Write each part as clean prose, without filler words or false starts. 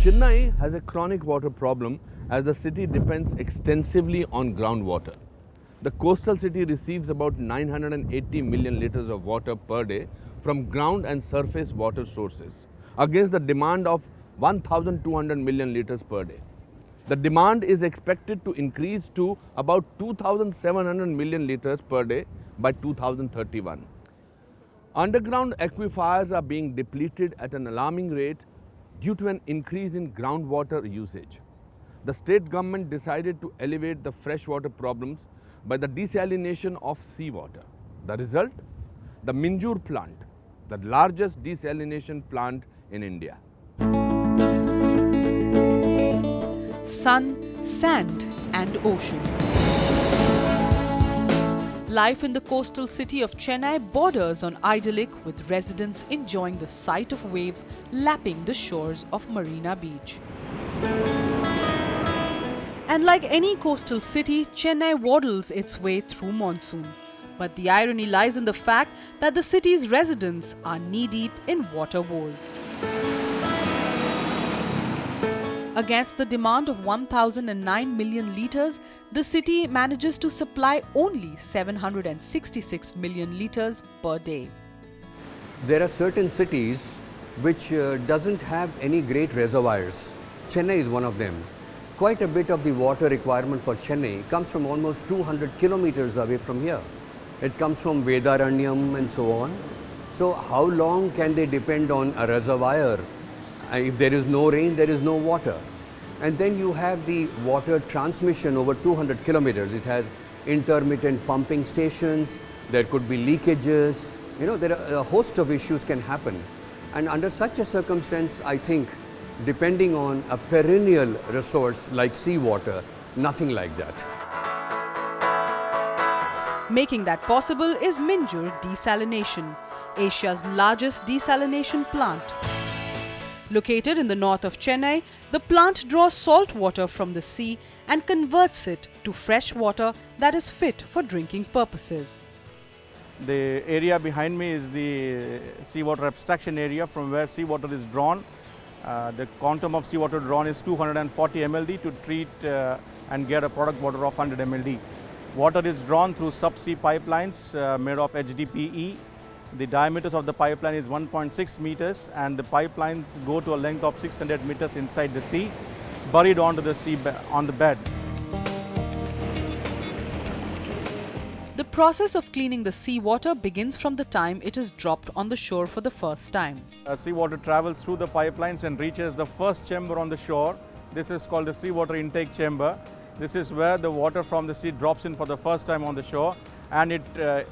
Chennai has a chronic water problem as the city depends extensively on groundwater. The coastal city receives about 980 million liters of water per day from ground and surface water sources against the demand of 1,200 million liters per day. The demand is expected to increase to about 2,700 million liters per day by 2031. Underground aquifers are being depleted at an alarming rate due to an increase in groundwater usage. The state government decided to alleviate the freshwater problems by the desalination of seawater. The result? The Minjur plant, the largest desalination plant in India. Sun, sand, and ocean. Life in the coastal city of Chennai borders on idyllic, with residents enjoying the sight of waves lapping the shores of Marina Beach. And like any coastal city, Chennai waddles its way through monsoon. But the irony lies in the fact that the city's residents are knee-deep in water woes. Against the demand of 1,009 million litres, the city manages to supply only 766 million litres per day. There are certain cities which doesn't have any great reservoirs. Chennai is one of them. Quite a bit of the water requirement for Chennai comes from almost 200 kilometers away from here. It comes from Vedaranyam and so on. So how long can they depend on a reservoir? If there is no rain, there is no water. And then you have the water transmission over 200 kilometers. It has intermittent pumping stations, there could be leakages, there are a host of issues can happen. And under such a circumstance, I think, depending on a perennial resource like seawater, nothing like that. Making that possible is Minjur Desalination, Asia's largest desalination plant. Located in the north of Chennai, the plant draws salt water from the sea and converts it to fresh water that is fit for drinking purposes. The area behind me is the seawater abstraction area from where seawater is drawn. The quantum of seawater drawn is 240 mld to treat and get a product water of 100 mld. Water is drawn through subsea pipelines made of HDPE. The diameters of the pipeline is 1.6 meters and the pipelines go to a length of 600 meters inside the sea, buried onto the sea on the bed. The process of cleaning the seawater begins from the time it is dropped on the shore for the first time. Seawater travels through the pipelines and reaches the first chamber on the shore. This is called the seawater intake chamber. This is where the water from the sea drops in for the first time on the shore, and it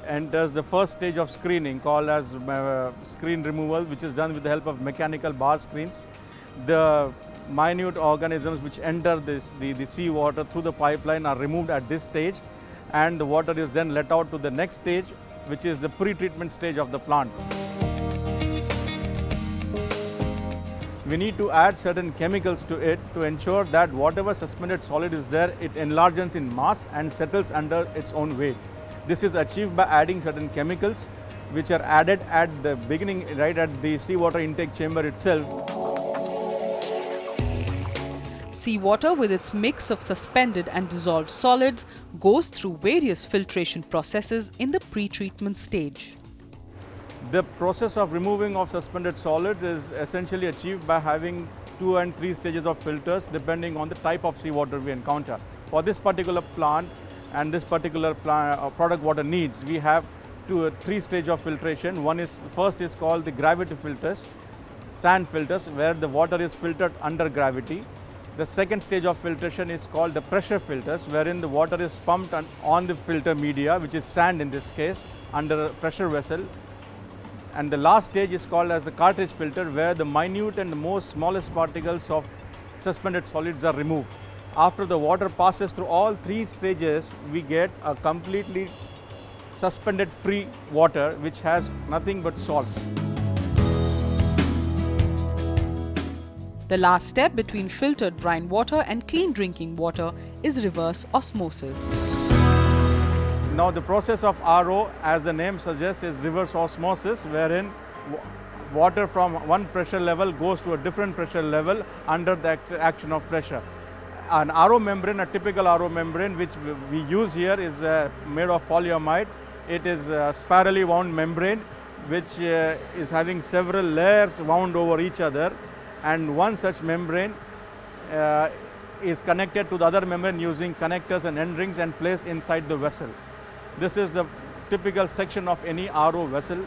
enters the first stage of screening called as screen removal, which is done with the help of mechanical bar screens. The minute organisms which enter the seawater through the pipeline are removed at this stage, and the water is then let out to the next stage, which is the pre-treatment stage of the plant. We need to add certain chemicals to it to ensure that whatever suspended solid is there, it enlarges in mass and settles under its own weight. This is achieved by adding certain chemicals which are added at the beginning, right at the seawater intake chamber itself. Seawater, with its mix of suspended and dissolved solids, goes through various filtration processes in the pre-treatment stage. The process of removing of suspended solids is essentially achieved by having 2 and 3 stages of filters depending on the type of seawater we encounter. For this particular plant and this particular product water needs, we have 3 stages of filtration. First is called the gravity filters, sand filters, where the water is filtered under gravity. The second stage of filtration is called the pressure filters, wherein the water is pumped on the filter media, which is sand in this case, under a pressure vessel. And the last stage is called as the cartridge filter, where the minute and the most smallest particles of suspended solids are removed. After the water passes through all 3 stages, we get a completely suspended free water which has nothing but salts. The last step between filtered brine water and clean drinking water is reverse osmosis. Now the process of RO, as the name suggests, is reverse osmosis, wherein water from one pressure level goes to a different pressure level under the action of pressure. An RO membrane, a typical RO membrane which we use here is made of polyamide. It is a spirally wound membrane which is having several layers wound over each other, and one such membrane is connected to the other membrane using connectors and end rings and placed inside the vessel. This is the typical section of any RO vessel,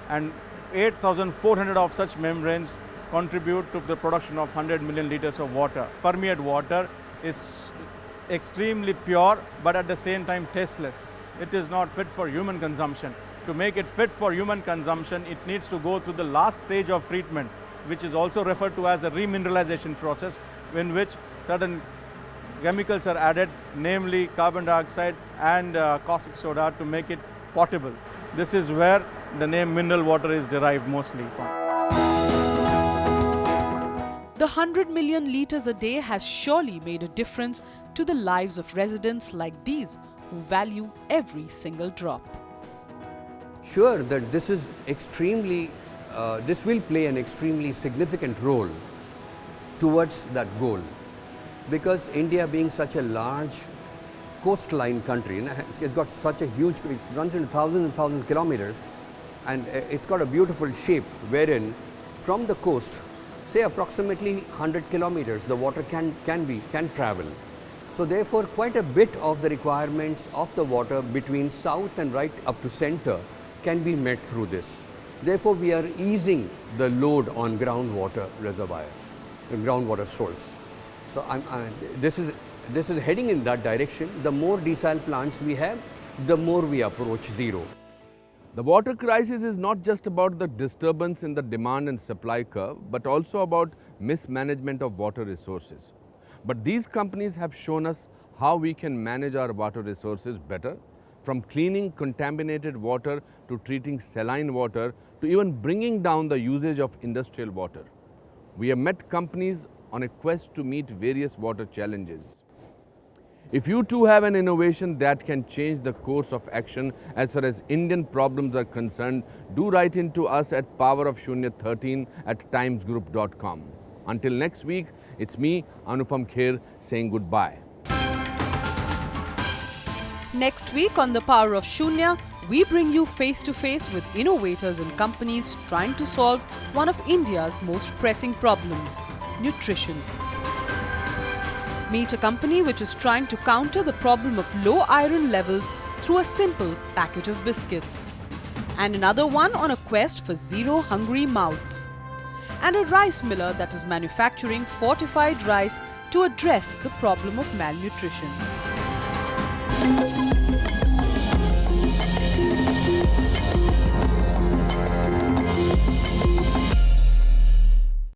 and 8,400 of such membranes contribute to the production of 100 million liters of water. Permeate water is extremely pure but at the same time tasteless. It is not fit for human consumption. To make it fit for human consumption, it needs to go through the last stage of treatment, which is also referred to as a remineralization process, in which certain chemicals are added, namely carbon dioxide and caustic soda, to make it potable. This is where the name mineral water is derived mostly from. The 100 million litres a day has surely made a difference to the lives of residents like these who value every single drop. Sure, that this is extremely, this will play an extremely significant role towards that goal, because India being such a large coastline country, it's got such a huge, it runs into thousands and thousands of kilometers, and it's got a beautiful shape wherein from the coast, say approximately 100 kilometers, the water can travel. So therefore, quite a bit of the requirements of the water between south and right up to center can be met through this. Therefore, we are easing the load on groundwater reservoir, the groundwater source. So this is heading in that direction. The more desal plants we have, the more we approach zero. The water crisis is not just about the disturbance in the demand and supply curve, but also about mismanagement of water resources. But these companies have shown us how we can manage our water resources better, from cleaning contaminated water to treating saline water to even bringing down the usage of industrial water. We have met companies on a quest to meet various water challenges. If you too have an innovation that can change the course of action as far as Indian problems are concerned, do write into us at powerofshunya13@timesgroup.com. Until next week, it's me, Anupam Kher, saying goodbye. Next week on The Power of Shunya, we bring you face to face with innovators and companies trying to solve one of India's most pressing problems, nutrition. Meet a company which is trying to counter the problem of low iron levels through a simple packet of biscuits. And another one on a quest for zero hungry mouths. And a rice miller that is manufacturing fortified rice to address the problem of malnutrition.